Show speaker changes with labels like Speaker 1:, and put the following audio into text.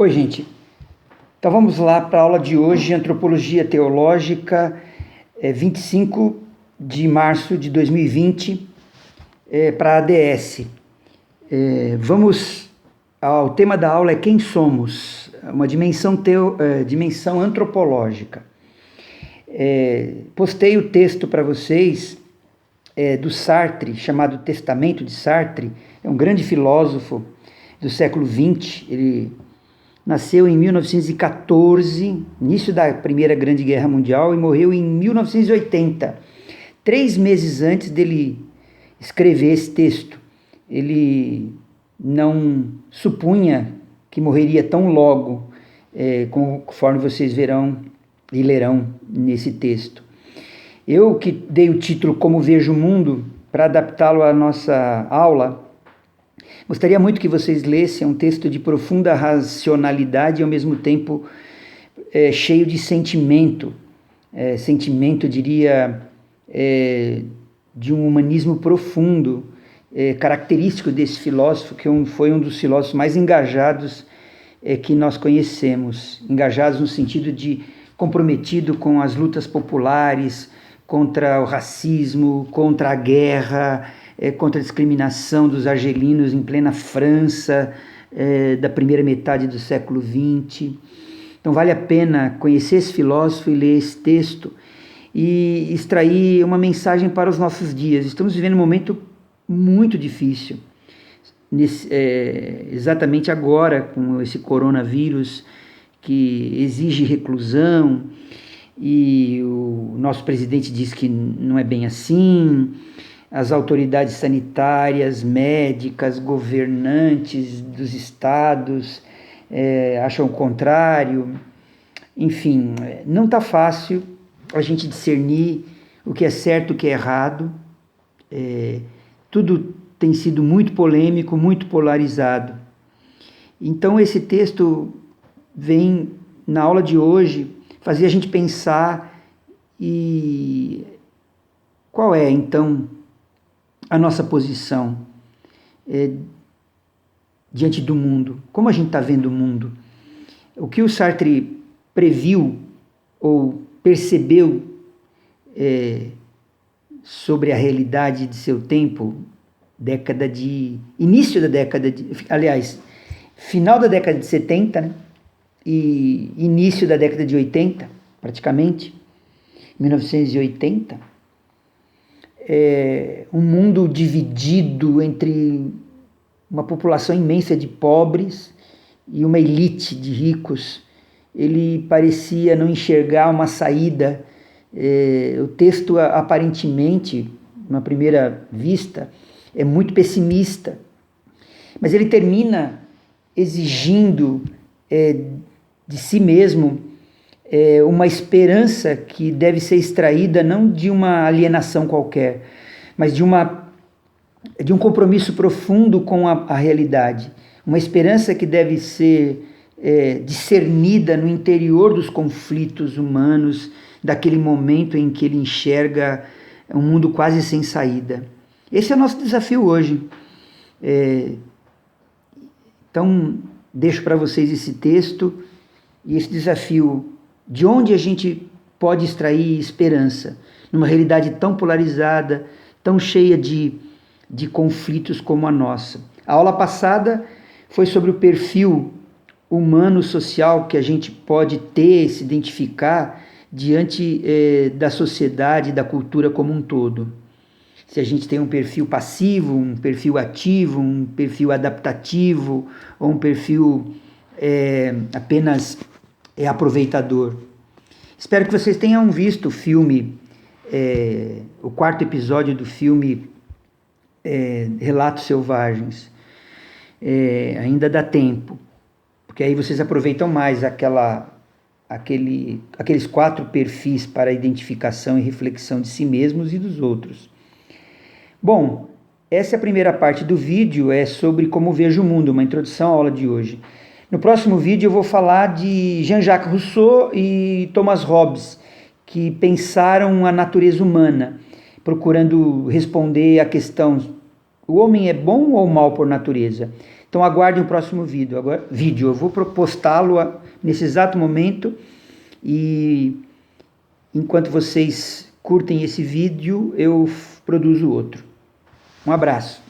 Speaker 1: Oi, gente. Então vamos lá para a aula de hoje, Antropologia Teológica, 25 de março de 2020, para a ADS. O tema da aula é quem somos, uma dimensão antropológica. Postei o texto para vocês do Sartre, chamado Testamento de Sartre. É um grande filósofo do século XX. Ele nasceu em 1914, início da Primeira Grande Guerra Mundial, e morreu em 1980, 3 meses antes dele escrever esse texto. Ele não supunha que morreria tão logo, conforme vocês verão e lerão nesse texto. Eu que dei o título Como Vejo o Mundo, para adaptá-lo à nossa aula, gostaria muito que vocês lessem. um texto de profunda racionalidade e ao mesmo tempo cheio de sentimento, diria, de um humanismo profundo, característico desse filósofo, que foi um dos filósofos mais engajados que nós conhecemos, engajados no sentido de comprometido com as lutas populares, contra o racismo, contra a guerra, contra a discriminação dos argelinos em plena França, da primeira metade do século XX. Então vale a pena conhecer esse filósofo e ler esse texto e extrair uma mensagem para os nossos dias. Estamos vivendo um momento muito difícil, exatamente agora, com esse coronavírus que exige reclusão, e o nosso presidente diz que não é bem assim. As autoridades sanitárias, médicas, governantes dos estados acham o contrário. Enfim, não está fácil a gente discernir o que é certo e o que é errado. Tudo tem sido muito polêmico, muito polarizado. Então esse texto vem, na aula de hoje, fazer a gente pensar e qual é, então, a nossa posição diante do mundo. Como a gente está vendo o mundo? O que o Sartre previu ou percebeu sobre a realidade de seu tempo, final da década de 70, né? E início da década de 80, praticamente, 1980, um mundo dividido entre uma população imensa de pobres e uma elite de ricos. Ele parecia não enxergar uma saída. O texto, aparentemente, na primeira vista, é muito pessimista, mas ele termina exigindo de si mesmo uma esperança que deve ser extraída não de uma alienação qualquer, mas de um compromisso profundo com a realidade, uma esperança que deve ser discernida no interior dos conflitos humanos, daquele momento em que ele enxerga um mundo quase sem saída. Esse é o nosso desafio hoje. Então, deixo para vocês esse texto e esse desafio, de onde a gente pode extrair esperança numa realidade tão polarizada, tão cheia de conflitos como a nossa. A aula passada foi sobre o perfil humano-social que a gente pode ter, se identificar diante da sociedade, da cultura como um todo. Se a gente tem um perfil passivo, um perfil ativo, um perfil adaptativo, ou um perfil apenas aproveitador. Espero que vocês tenham visto o filme, o 4º episódio do filme Relatos Selvagens. Ainda dá tempo, porque aí vocês aproveitam mais aqueles 4 perfis para identificação e reflexão de si mesmos e dos outros. Bom, essa é a primeira parte do vídeo, sobre como vejo o mundo, uma introdução à aula de hoje. No próximo vídeo eu vou falar de Jean-Jacques Rousseau e Thomas Hobbes, que pensaram a natureza humana, procurando responder à questão: o homem é bom ou mal por natureza? Então aguardem o próximo vídeo. Eu vou postá-lo nesse exato momento e enquanto vocês curtem esse vídeo, eu produzo outro. Um abraço.